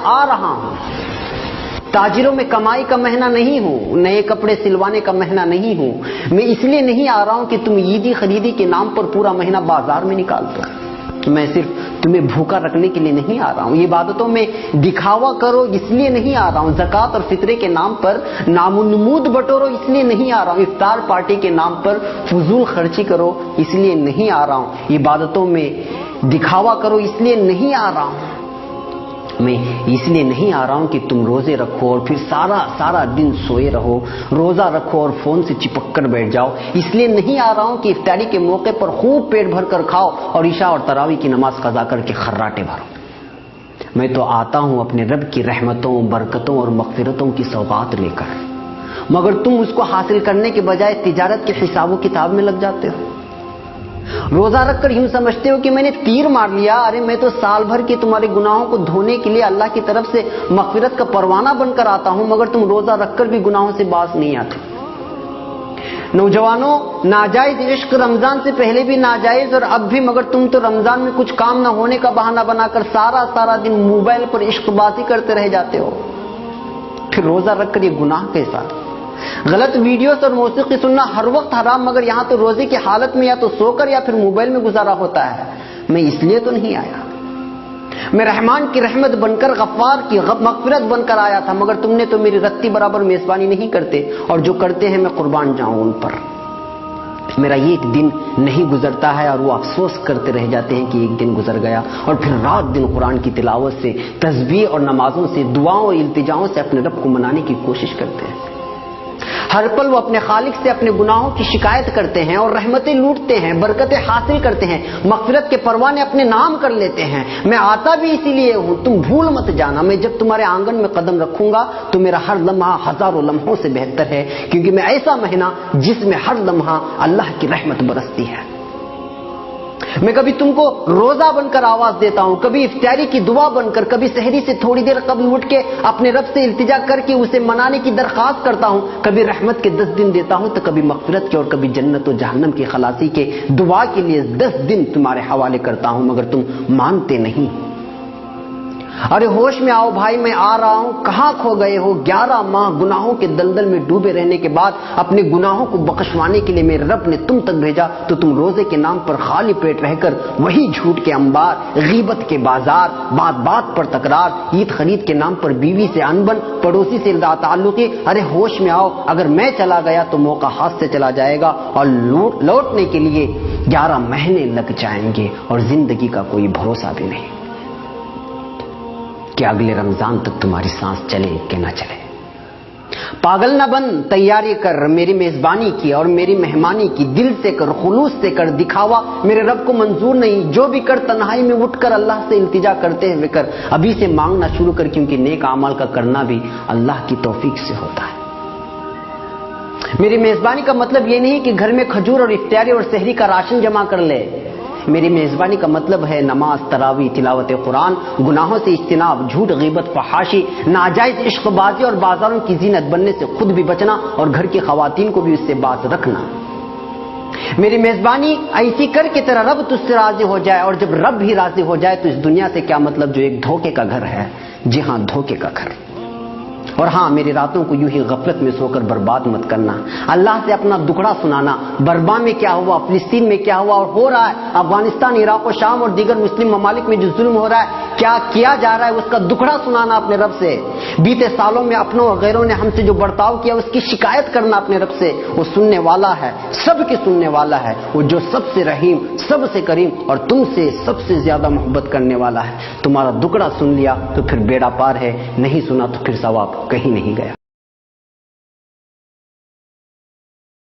آ رہا ہوں، تاجروں میں کمائی کا مہینہ نہیں ہوں، نئے کپڑے سلوانے کا مہینہ نہیں ہوں، میں اس لیے نہیں آ رہا ہوں کہ تم عیدی خریدی کے نام پر پورا مہینہ بازار میں نکال دو، میں صرف تمہیں بھوکا رکھنے کے لیے نہیں آ رہا ہوں، عبادتوں میں دکھاوا کرو اس لیے نہیں آ رہا ہوں، زکوٰۃ اور فطرے کے نام پر نام و نمود بٹورو اس لیے نہیں آ رہا ہوں، افطار پارٹی کے نام پر فضول خرچی کرو اس لیے نہیں آ رہا ہوں، عبادتوں میں دکھاوا کرو اس لیے نہیں آ رہا ہوں، میں اس لیے نہیں آ رہا ہوں کہ تم روزے رکھو اور پھر سارا دن سوئے رہو، روزہ رکھو اور فون سے چپک کر بیٹھ جاؤ، اس لیے نہیں آ رہا ہوں کہ افطاری کے موقع پر خوب پیٹ بھر کر کھاؤ اور عشاء اور تراویح کی نماز قضا کر کے خراٹے بھرو، میں تو آتا ہوں اپنے رب کی رحمتوں، برکتوں اور مغفرتوں کی سوغات لے کر، مگر تم اس کو حاصل کرنے کے بجائے تجارت کے حساب و کتاب میں لگ جاتے ہو، روزہ رکھ کر یوں سمجھتے ہو کہ میں نے تیر مار لیا، ارے میں تو سال بھر کے تمہارے گناہوں کو دھونے کے لیے اللہ کی طرف سے مغفرت کا پروانہ بن کر آتا ہوں، مگر تم روزہ رکھ کر بھی گناہوں سے باز نہیں آتے۔ نوجوانوں، ناجائز عشق رمضان سے پہلے بھی ناجائز اور اب بھی، مگر تم تو رمضان میں کچھ کام نہ ہونے کا بہانہ بنا کر سارا دن موبائل پر عشق بازی کرتے رہ جاتے ہو، پھر روزہ رکھ کر یہ گناہ کیسا؟ غلط ویڈیوز اور موسیقی سننا ہر وقت حرام، مگر یہاں تو روزے کی حالت میں یا تو سو کر یا پھر موبائل میں گزارا ہوتا ہے، میں اس لیے تو نہیں آیا، میں رحمان کی رحمت بن کر، غفار کی مغفرت بن کر آیا تھا، مگر تم نے تو میری رتی برابر میزبانی نہیں کرتے، اور جو کرتے ہیں میں قربان جاؤں ان پر، میرا یہ ایک دن نہیں گزرتا ہے اور وہ افسوس کرتے رہ جاتے ہیں کہ ایک دن گزر گیا، اور پھر رات دن قرآن کی تلاوت سے، تسبیح اور نمازوں سے، دعاؤں اور التجاؤں سے اپنے رب کو منانے کی کوشش کرتے ہیں، ہر پل وہ اپنے خالق سے اپنے گناہوں کی شکایت کرتے ہیں اور رحمتیں لوٹتے ہیں، برکتیں حاصل کرتے ہیں، مغفرت کے پروانے اپنے نام کر لیتے ہیں، میں آتا بھی اسی لیے ہوں، تم بھول مت جانا، میں جب تمہارے آنگن میں قدم رکھوں گا تو میرا ہر لمحہ ہزاروں لمحوں سے بہتر ہے، کیونکہ میں ایسا مہینہ جس میں ہر لمحہ اللہ کی رحمت برستی ہے، میں کبھی تم کو روزہ بن کر آواز دیتا ہوں، کبھی افطاری کی دعا بن کر، کبھی سحری سے تھوڑی دیر قبل اٹھ کے اپنے رب سے التجا کر کے اسے منانے کی درخواست کرتا ہوں، کبھی رحمت کے 10 دن دیتا ہوں تو کبھی مغفرت کے، اور کبھی جنت و جہنم کی خلاصی کے دعا کے لیے 10 دن تمہارے حوالے کرتا ہوں، مگر تم مانتے نہیں۔ ارے ہوش میں آؤ بھائی، میں آ رہا ہوں، کہاں کھو گئے ہو؟ 11 ماہ گناہوں کے دلدل میں ڈوبے رہنے کے بعد اپنے گناہوں کو بخشوانے کے لیے میرے رب نے تم تک بھیجا، تو تم روزے کے نام پر خالی پیٹ رہ کر وہی جھوٹ کے انبار، غیبت کے بازار، بات پر تکرار، عید خرید کے نام پر بیوی سے انبن، پڑوسی سے لا تعلقی، ارے ہوش میں آؤ، اگر میں چلا گیا تو موقع ہاتھ سے چلا جائے گا اور لوٹنے کے لیے 11 مہینے لگ جائیں گے، اور زندگی کا کوئی بھروسہ بھی نہیں کہ اگلے رمضان تک تمہاری سانس چلے کہ نہ چلے۔ پاگل نہ بن، تیاری کر، میری میزبانی کی اور میری مہمانی کی، دل سے کر، خلوص سے کر، دکھاوا میرے رب کو منظور نہیں، جو بھی کر تنہائی میں اٹھ کر اللہ سے التجا کرتے ہوئے کر، ابھی سے مانگنا شروع کر، کیونکہ نیک اعمال کا کرنا بھی اللہ کی توفیق سے ہوتا ہے۔ میری میزبانی کا مطلب یہ نہیں کہ گھر میں کھجور اور افطاری اور سحری کا راشن جمع کر لے، میری میزبانی کا مطلب ہے نماز، تراویح، تلاوت قرآن، گناہوں سے اجتناب، جھوٹ، غیبت، فحاشی، ناجائز عشق بازی اور بازاروں کی زینت بننے سے خود بھی بچنا اور گھر کی خواتین کو بھی اس سے باز رکھنا۔ میری میزبانی ایسی کر کے تیرا رب تجھ سے راضی ہو جائے، اور جب رب بھی راضی ہو جائے تو اس دنیا سے کیا مطلب جو ایک دھوکے کا گھر ہے، جی ہاں دھوکے کا گھر۔ اور ہاں، میری راتوں کو یوں ہی غفلت میں سو کر برباد مت کرنا، اللہ سے اپنا دکھڑا سنانا، برما میں کیا ہوا، فلسطین میں کیا ہوا اور ہو رہا ہے، افغانستان، عراق و شام اور دیگر مسلم ممالک میں جو ظلم ہو رہا ہے، کیا کیا جا رہا ہے، اس کا دکھڑا سنانا اپنے رب سے، بیتے سالوں میں اپنوں اور غیروں نے ہم سے جو برتاؤ کیا اس کی شکایت کرنا اپنے رب سے، وہ سننے والا ہے، سب کے سننے والا ہے، وہ جو سب سے رحیم، سب سے کریم اور تم سے سب سے زیادہ محبت کرنے والا ہے۔ تمہارا دکھڑا سن لیا تو پھر بیڑا پار ہے، نہیں سنا تو پھر ثواب کہیں نہیں گیا۔